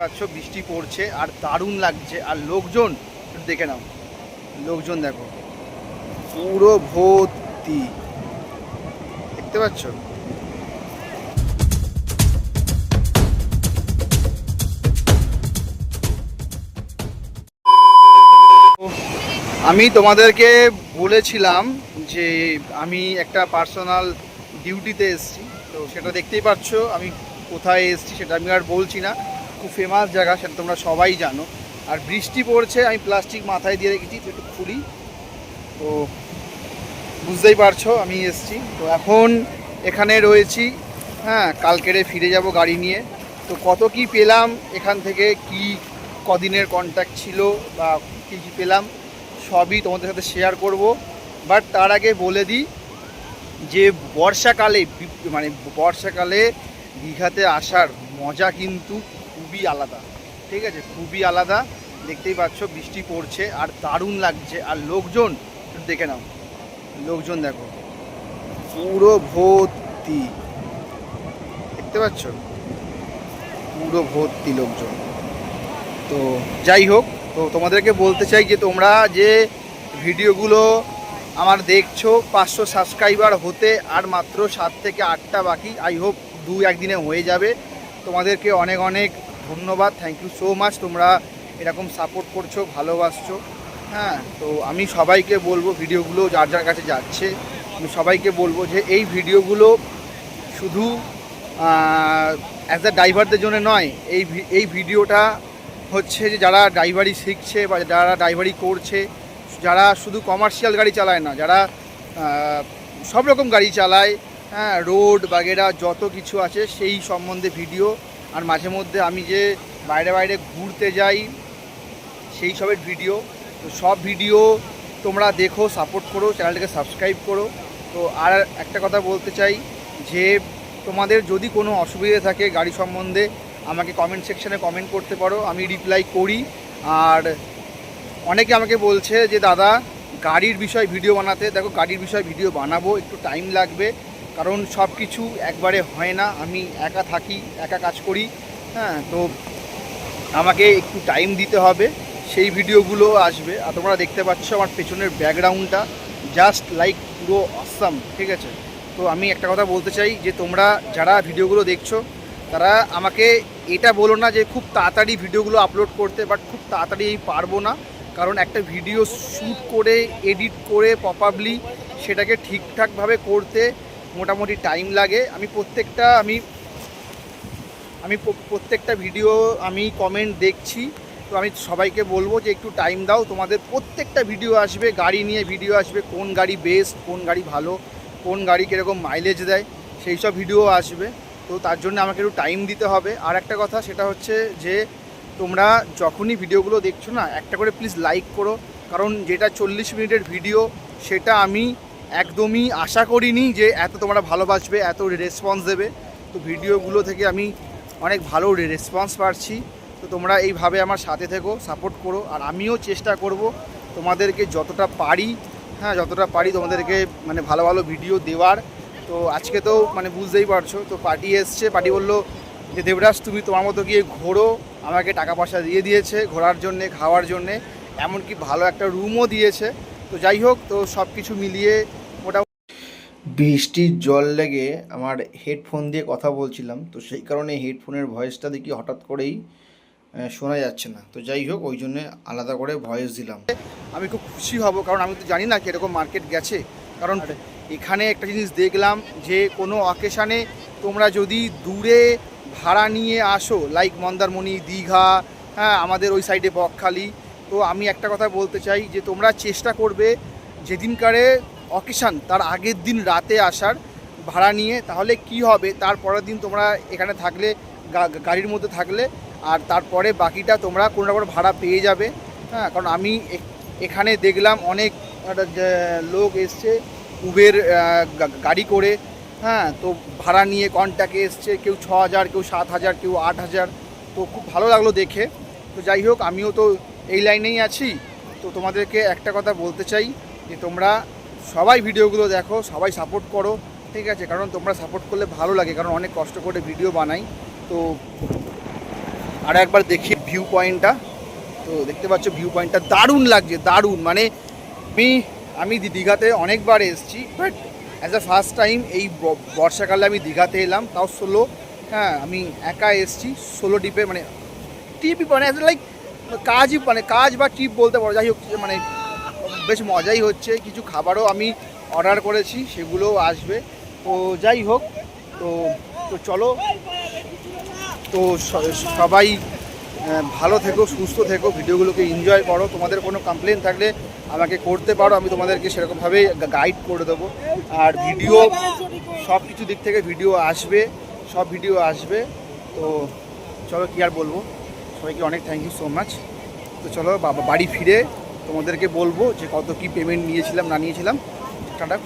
পাচ্ছ বৃষ্টি পড়ছে আর দারুণ লাগছে। আর লোকজন দেখে নাও, লোকজন দেখো পুরো ভর্তি, দেখতে পাচ্ছ? আমি তোমাদেরকে বলেছিলাম যে আমি একটা পার্সোনাল ডিউটিতে এসেছি, তো সেটা দেখতেই পাচ্ছ আমি কোথায় এসেছি, সেটা আমি আর বলছি না। খুব ফেমাস জায়গা, সেটা তোমরা সবাই জানো। আর বৃষ্টি পড়ছে, আমি প্লাস্টিক মাথায় দিয়ে রেখেছি, তো একটু খুলি, তো বুঝতেই পারছো আমি এসেছি। তো এখন এখানে রয়েছি, হ্যাঁ, কালকেরে ফিরে যাব গাড়ি নিয়ে। তো কত কি পেলাম এখান থেকে, কি কদিনের কন্ট্যাক্ট ছিল বা কী কী পেলাম সবই তোমাদের সাথে শেয়ার করব। বাট তার আগে বলে দিই যে বর্ষাকালে দীঘাতে আসার মজা কিন্তু খুবই আলাদা, ঠিক আছে? খুবই আলাদা। দেখতেই পাচ্ছ বৃষ্টি পড়ছে আর দারুণ লাগছে। আর লোকজন দেখে নাও, লোকজন দেখো পুরো ভর্তি, দেখতে পাচ্ছ? পুরো ভর্তি লোকজন। তো যাই হোক, তো তোমাদেরকে বলতে চাই যে তোমরা যে ভিডিওগুলো আমার দেখছো, 500 সাবস্ক্রাইবার হতে আর মাত্র 7 থেকে 8টা বাকি। আই হোপ 2-1 দিনে হয়ে যাবে। তোমাদেরকে অনেক অনেক ধন্যবাদ, থ্যাংক ইউ সো মাচ। তোমরা এরকম সাপোর্ট করছো, ভালোবাসছো, হ্যাঁ। তো আমি সবাইকে বলবো, ভিডিওগুলো যার যার কাছে যাচ্ছে আমি সবাইকে বলবো যে এই ভিডিওগুলো শুধু অ্যাজ আ ড্রাইভারদের জন্য নয়। এই ভিডিওটা হচ্ছে যে যারা ড্রাইভারি শিখছে বা যারা ড্রাইভারি করছে, যারা শুধু কমার্শিয়াল গাড়ি চালায় না, যারা সব রকম গাড়ি চালায়, হ্যাঁ, রোড বাগেরা যত কিছু আছে সেই সম্বন্ধে ভিডিও। আর মাঝে মধ্যে আমি যে বাইরে বাইরে ঘুরতে যাই সেই সবের ভিডিও। তো সব ভিডিও তোমরা দেখো, সাপোর্ট করো, চ্যানেলটাকে সাবস্ক্রাইব করো। তো আর একটা কথা বলতে চাই যে তোমাদের যদি কোনো অসুবিধা থাকে গাড়ি সম্বন্ধে, আমাকে কমেন্ট সেকশানে কমেন্ট করতে পারো, আমি রিপ্লাই করি। আর অনেকে আমাকে বলছে যে দাদা গাড়ির বিষয় ভিডিও বানাতে, দেখো গাড়ির বিষয় ভিডিও বানাবো, একটু টাইম লাগবে, কারণ সব কিছু একবারে হয় না। আমি একা থাকি, একা কাজ করি, হ্যাঁ। তো আমাকে একটু টাইম দিতে হবে, সেই ভিডিওগুলো আসবে। আর তোমরা দেখতে পাচ্ছ আমার পেছনের ব্যাকগ্রাউন্ডটা জাস্ট লাইক পুরো অসাম, ঠিক আছে? তো আমি একটা কথা বলতে চাই যে তোমরা যারা ভিডিওগুলো দেখছো তারা আমাকে এটা বলো না যে খুব তাড়াতাড়ি ভিডিওগুলো আপলোড করতে, বাট খুব তাড়াতাড়ি আমি পারবো না, কারণ একটা ভিডিও শ্যুট করে এডিট করে প্রপারলি সেটাকে ঠিকঠাকভাবে করতে মোটামুটি টাইম লাগে। আমি প্রত্যেকটা ভিডিও আমি কমেন্ট দেখছি। তো আমি সবাইকে বলবো যে একটু টাইম দাও, তোমাদের প্রত্যেকটা ভিডিও আসবে, গাড়ি নিয়ে ভিডিও আসবে, কোন গাড়ি বেস্ট, কোন গাড়ি ভালো, কোন গাড়ি কীরকম মাইলেজ দেয়, সেই সব ভিডিও আসবে। তো তার জন্য আমাকে একটু টাইম দিতে হবে। আর একটা কথা, সেটা হচ্ছে যে তোমরা যখনই ভিডিওগুলো দেখছো না, একটা করে প্লিজ লাইক করো, কারণ যেটা 40 মিনিটের ভিডিও সেটা আমি একদমই আশা করিনি যে এত তোমরা ভালোবাসবে, এত রেসপন্স দেবে। তো ভিডিওগুলো থেকে আমি অনেক ভালো রেসপন্স পাচ্ছি। তো তোমরা এইভাবে আমার সাথে থেকো, সাপোর্ট করো। আর আমিও চেষ্টা করব তোমাদেরকে যতটা পারি, হ্যাঁ, যতটা পারি তোমাদেরকে মানে ভালো ভালো ভিডিও দেওয়ার। তো আজকে তো মানে বুঝতেই পারছো, তো পার্টি এসছে, পার্টি বললো যে দেবরাজ তুমি তোমার মতো গিয়ে ঘোরো, আমাকে টাকা পয়সা দিয়ে দিয়েছে ঘোরার জন্যে, খাওয়ার জন্যে, এমনকি ভালো একটা রুমও দিয়েছে। তো যাই হোক, তো সব কিছু মিলিয়ে মোটামুটি বৃষ্টির জল লেগে আমার হেডফোন দিয়ে কথা বলছিলাম, তো সেই কারণে হেডফোনের ভয়েসটা দেখি হঠাৎ করেই শোনা যাচ্ছে না। তো যাই হোক, ওই জন্যে আলাদা করে ভয়েস দিলাম। আমি খুব খুশি হব, কারণ আমি তো জানি না কীরকম মার্কেট গেছে। কারণ এখানে একটা জিনিস দেখলাম যে কোনো অকেশানে তোমরা যদি দূরে ভাড়া নিয়ে আসো, লাইক মন্দারমণি, দীঘা, হ্যাঁ, আমাদের ওই সাইডে বকখালি, তো আমি একটা কথা বলতে চাই যে তোমরা চেষ্টা করবে যেদিনকারে অকেশান তার আগের দিন রাতে আসার ভাড়া নিয়ে। তাহলে কি হবে, তার পরের দিন তোমরা এখানে থাকলে, গাড়ির মধ্যে থাকলে, আর তারপরে বাকিটা তোমরা কোনো না কোনো ভাড়া পেয়ে যাবে, হ্যাঁ। কারণ আমি এখানে দেখলাম অনেক লোক এসছে উবের গাড়ি করে, হ্যাঁ, তো ভাড়া নিয়ে কন্ট্যাক্টে এসছে, কেউ 6,000, কেউ 7,000, কেউ 8,000। তো খুব ভালো লাগলো দেখে। তো যাই হোক, আমিও তো এই লাইনেই আছি। তো তোমাদেরকে একটা কথা বলতে চাই যে তোমরা সবাই ভিডিওগুলো দেখো, সবাই সাপোর্ট করো, ঠিক আছে? কারণ তোমরা সাপোর্ট করলে ভালো লাগে, কারণ অনেক কষ্ট করে ভিডিও বানাই। তো আর একবার দেখি ভিউ পয়েন্টটা। তো দেখতে পাচ্ছ ভিউ পয়েন্টটা দারুণ লাগছে, দারুণ। মানে আমি দীঘাতে অনেকবার এসেছি, but as a first time এই বর্ষাকালে আমি দীঘাতে এলাম, তাও সোলো। হ্যাঁ, আমি একা এসেছি সোলো ট্রিপে, মানে ট্রিপই মানে লাইক কাজই, মানে কাজ বা ট্রিপ বলতে পারো। যাই হোক, মানে বেশ মজাই হচ্ছে। কিছু খাবারও আমি অর্ডার করেছি, সেগুলোও আসবে। তো যাই হোক, তো তো চলো, তো সবাই ভালো থেকো, সুস্থ থেকো, ভিডিওগুলোকে এনজয় করো। তোমাদের কোনো কমপ্লেন থাকলে আমাকে করতে পারো, আমি তোমাদেরকে সেরকমভাবে গাইড করে দেবো। আর ভিডিও সব কিছু দিক থেকে ভিডিও আসবে, সব ভিডিও আসবে। তো চলো, কি আর বলবো, সবাইকে অনেক থ্যাংক ইউ সো মাচ। তো চলো বাড়ি ফিরে তোমাদেরকে বলবো যে কত কি পেমেন্ট নিয়েছিলাম না নিয়েছিলাম। টাটা।